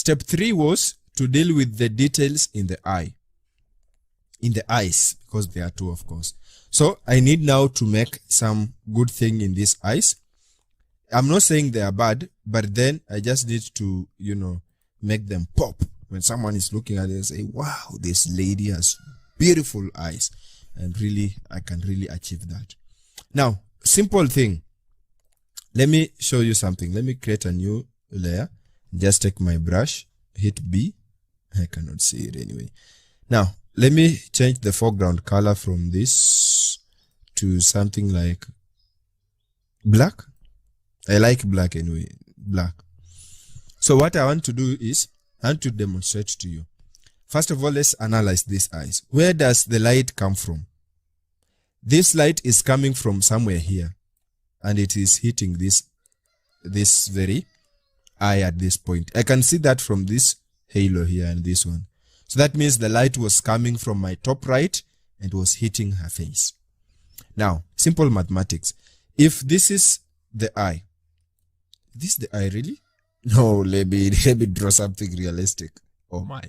Step 3 was to deal with the details in the eye. In the eyes, because there are two, of course. So I need now to make some good thing in these eyes. I'm not saying they are bad, but then I just need to, make them pop. When someone is looking at it and say, wow, this lady has beautiful eyes. And really, I can really achieve that. Now, simple thing. Let me show you something. Let me create a new layer. Just take my brush, hit B. I cannot see it anyway. Now, let me change the foreground color from this to something like black. I like black anyway, black. So what I want to do is, I want to demonstrate to you. First of all, let's analyze these eyes. Where does the light come from? This light is coming from somewhere here, and it is hitting this very eye at this point. I can see that from this halo here and this one. So that means the light was coming from my top right and was hitting her face. Now, simple mathematics. If this is the eye, this is the eye really? No, let me draw something realistic. Oh my.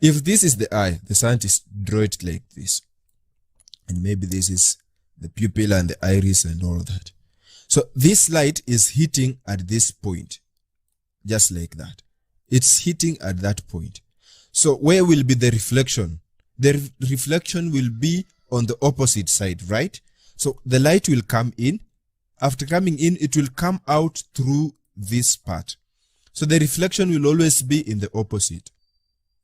If this is the eye, the scientists draw it like this. And maybe this is the pupil and the iris and all of that. So this light is hitting at this point. Just like that. It's hitting at that point. So where will be the reflection? The reflection will be on the opposite side, right? So the light will come in. After coming in, it will come out through this part. So the reflection will always be in the opposite.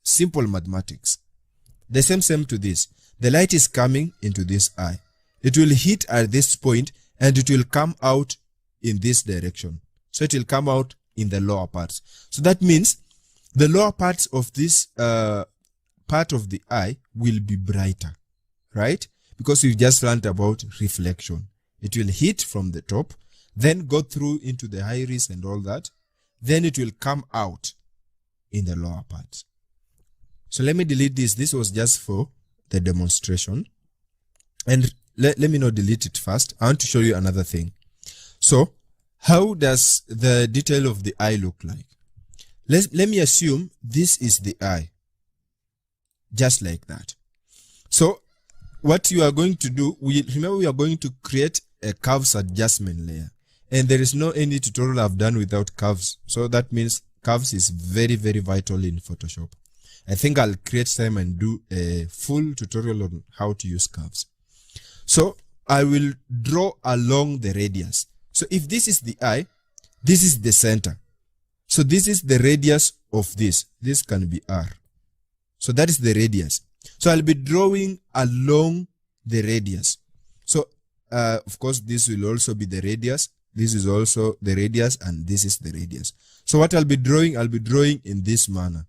Simple mathematics. The same to this. The light is coming into this eye. It will hit at this point and it will come out in this direction. So it will come out in the lower parts. So that means the lower parts of this part of the eye will be brighter, right? Because we've just learned about reflection. It will hit from the top, then go through into the iris and all that. Then it will come out in the lower parts. So let me delete this. This was just for the demonstration. And let me not delete it first. I want to show you another thing. So how does the detail of the eye look like? Let me assume this is the eye. Just like that. So what you are going to do, remember we are going to create a curves adjustment layer. And there is no any tutorial I've done without curves. So that means curves is very, very vital in Photoshop. I think I'll create time and do a full tutorial on how to use curves. So I will draw along the radius. So if this is the eye, this is the center. So this is the radius of this. This can be R. So that is the radius. So I'll be drawing along the radius. So of course this will also be the radius. This is also the radius and this is the radius. So what I'll be drawing in this manner.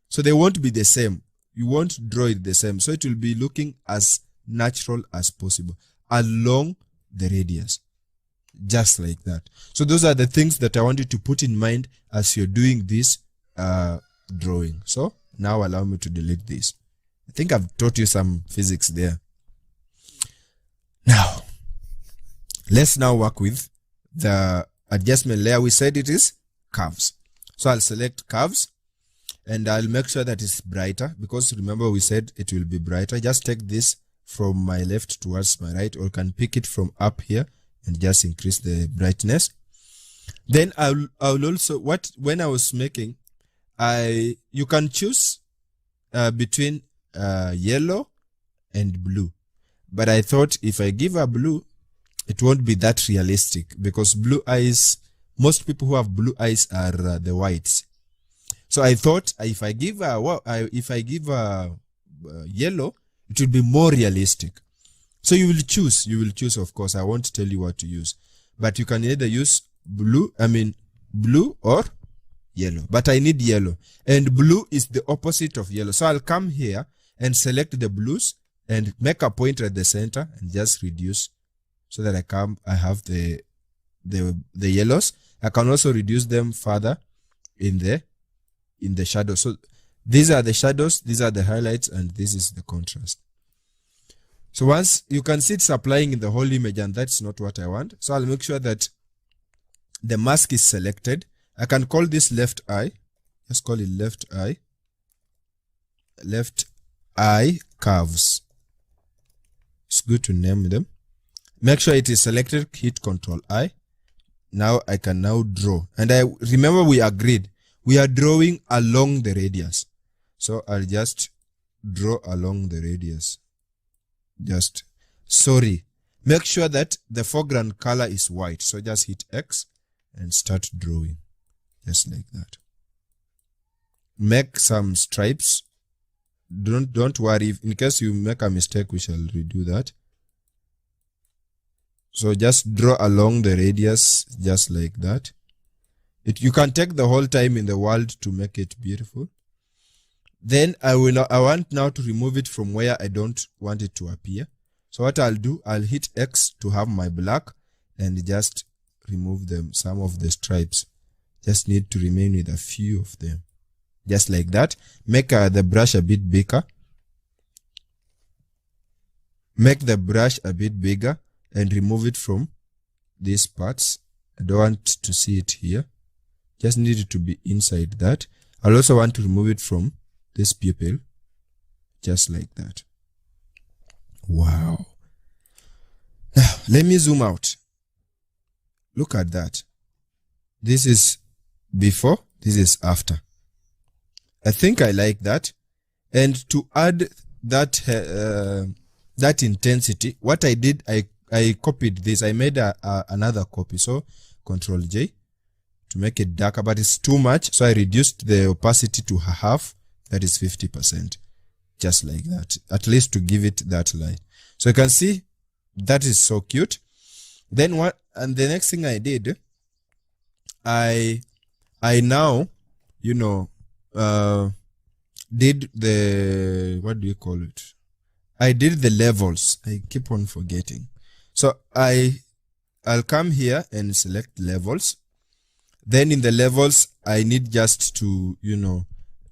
So they won't be the same. You won't draw it the same. So it will be looking as natural as possible along the radius. Just like that. So those are the things that I want you to put in mind as you're doing this drawing. So now allow me to delete this. I think I've taught you some physics there. Now, let's now work with the adjustment layer. We said it is curves. So I'll select curves and I'll make sure that it's brighter because remember we said it will be brighter. Just take this from my left towards my right, or can pick it from up here and just increase the brightness. Then I'll also, when I was making, you can choose between yellow and blue. But I thought if I give a blue, it won't be that realistic because blue eyes, most people who have blue eyes are the whites. So I thought if I give a yellow, it will be more realistic. So you will choose, of course. I won't tell you what to use, but you can either use blue or yellow, but I need yellow, and blue is the opposite of yellow. So I'll come here and select the blues and make a point at the center and just reduce so that I have the yellows. I can also reduce them further in the shadow. So these are the shadows, these are the highlights, and this is the contrast. So once you can see it's applying in the whole image, and that's not what I want. So I'll make sure that the mask is selected. I can call this left eye. let's call it left eye curves. It's good to name them. Make sure it is selected, hit Control I. Now I can now draw. And I remember we agreed we are drawing along the radius. So I'll just draw along the radius. Make sure that the foreground color is white. So just hit X and start drawing. Just like that. Make some stripes. Don't worry. In case you make a mistake, we shall redo that. So just draw along the radius, just like that. You can take the whole time in the world to make it beautiful. Then I want now to remove it from where I don't want it to appear. So what I'll do, I'll hit X to have my black and just remove some of the stripes. Just need to remain with a few of them. Just like that. Make the brush a bit bigger. Make the brush a bit bigger and remove it from these parts. I don't want to see it here. Just need it to be inside that. I'll also want to remove it from this pupil. Just like that. Wow. Now, let me zoom out. Look at that. This is before, this is after. I think I like that. And to add that intensity, what I did, I copied this. I made another copy. So Control J to make it darker, but it's too much. So I reduced the opacity to half. That is 50%. Just like that. At least to give it that light. So you can see that is so cute. Then and the next thing I did, I now, did the, what do you call it? I did the levels. I keep on forgetting. So I'll come here and select levels. Then in the levels, I need just to,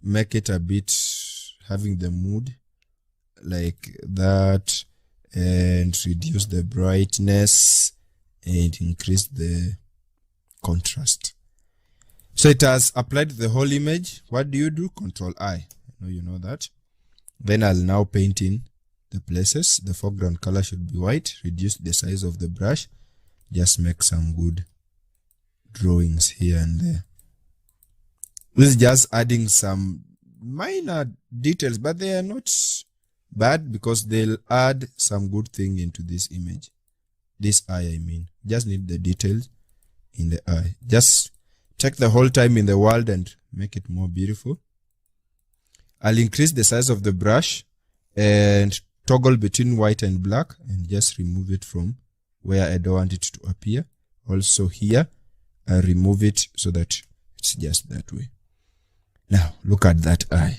make it a bit having the mood like that, and reduce the brightness and increase the contrast. So it has applied the whole image. What do you do? Control I. I know you know that. Then I'll now paint in the places. The foreground color should be white. Reduce the size of the brush. Just make some good drawings here and there. This is just adding some minor details, but they are not bad because they'll add some good thing into this image. This eye, I mean. Just need the details in the eye. Just take the whole time in the world and make it more beautiful. I'll increase the size of the brush and toggle between white and black and just remove it from where I don't want it to appear. Also here, I remove it so that it's just that way. Now, look at that eye.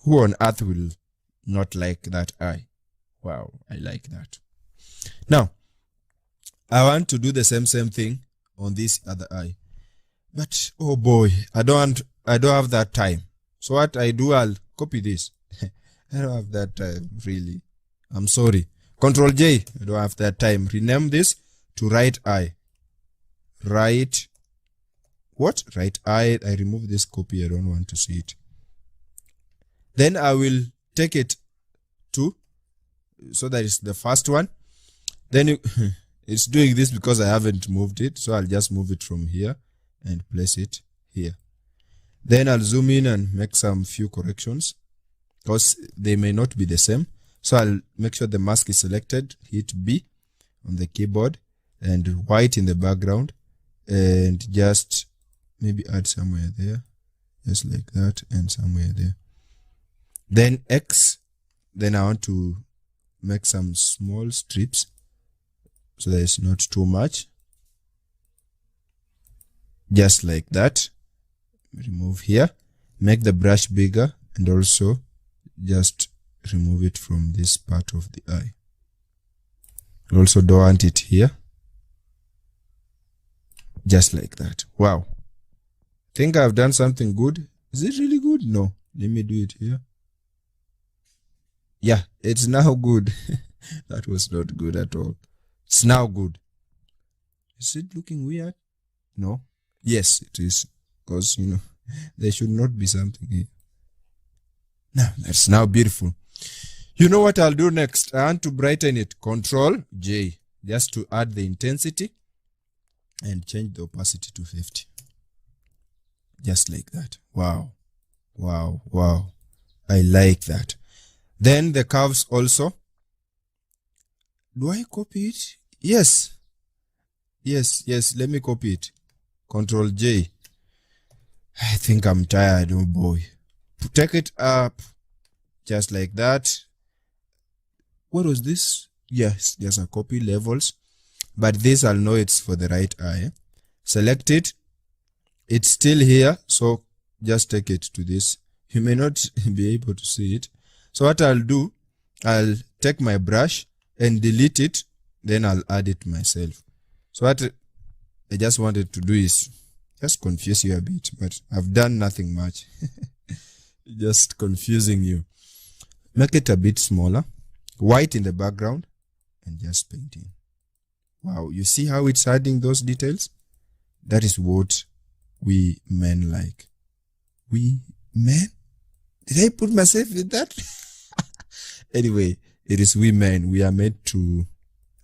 Who on earth will not like that eye? Wow, I like that. Now, I want to do the same thing on this other eye. But, oh boy, I don't have that time. So what I do, I'll copy this. I don't have that time, really. I'm sorry. Control J, I don't have that time. Rename this to right eye. Right eye. I remove this copy. I don't want to see it. Then I will take it to, so that is the first one. Then it's doing this because I haven't moved it. So I'll just move it from here and place it here. Then I'll zoom in and make some few corrections because they may not be the same. So I'll make sure the mask is selected, hit B on the keyboard and white in the background, and just maybe add somewhere there, just like that, and somewhere there. Then X, then I want to make some small strips so that it's not too much. Just like that. Remove here, make the brush bigger, and also just remove it from this part of the eye. Also don't want it here. Just like that. Wow. Think I've done something good. Is it really good? No. Let me do it here. Yeah, it's now good. That was not good at all. It's now good. Is it looking weird? No. Yes, it is. Because, There should not be something here. Now, that's now beautiful. You know what I'll do next? I want to brighten it. Control J, just to add the intensity and change the opacity to 50. Just like that. Wow. Wow. Wow. I like that. Then the curves also. Do I copy it? Yes. Yes. Let me copy it. Control J. I think I'm tired. Oh boy. Take it up. Just like that. What was this? Yes, there's a copy levels. But this I'll know it's for the right eye. Select it. It's still here. So just take it to this. You may not be able to see it. So what I'll do, I'll take my brush and delete it. Then I'll add it myself. So what I just wanted to do is just confuse you a bit. But I've done nothing much. Just confusing you. Make it a bit smaller. White in the background. And just painting. Wow, you see how it's adding those details? That is what we men like. We men? Did I put myself in that? Anyway, it is we men. We are made to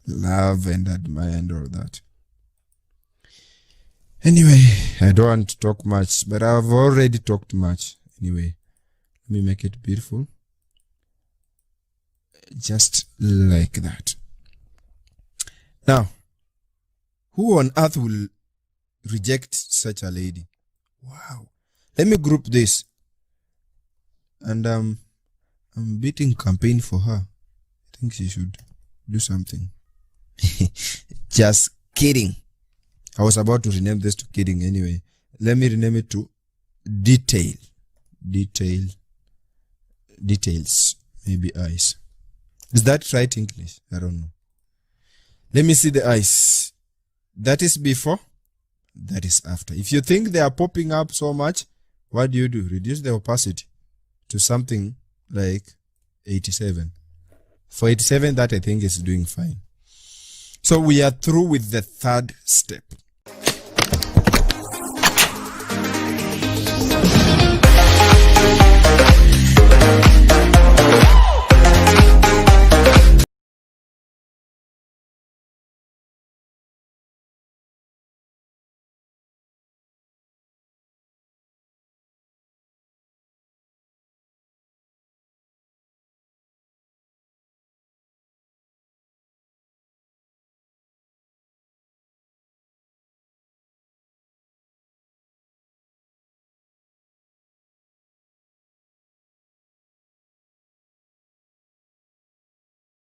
love and admire and all that. Anyway, I don't want to talk much, but I've already talked much. Anyway, let me make it beautiful. Just like that. Now, who on earth will reject such a lady? Wow. Let me group this. And I'm beating campaign for her. I think she should do something. Just kidding. I was about to rename this to kidding anyway. Let me rename it to detail. Details. Maybe eyes. Is that right English? I don't know. Let me see the eyes. That is before. That is after. If you think they are popping up so much, what do? Reduce the opacity to something like 87. For 87, that I think is doing fine. So we are through with the third step.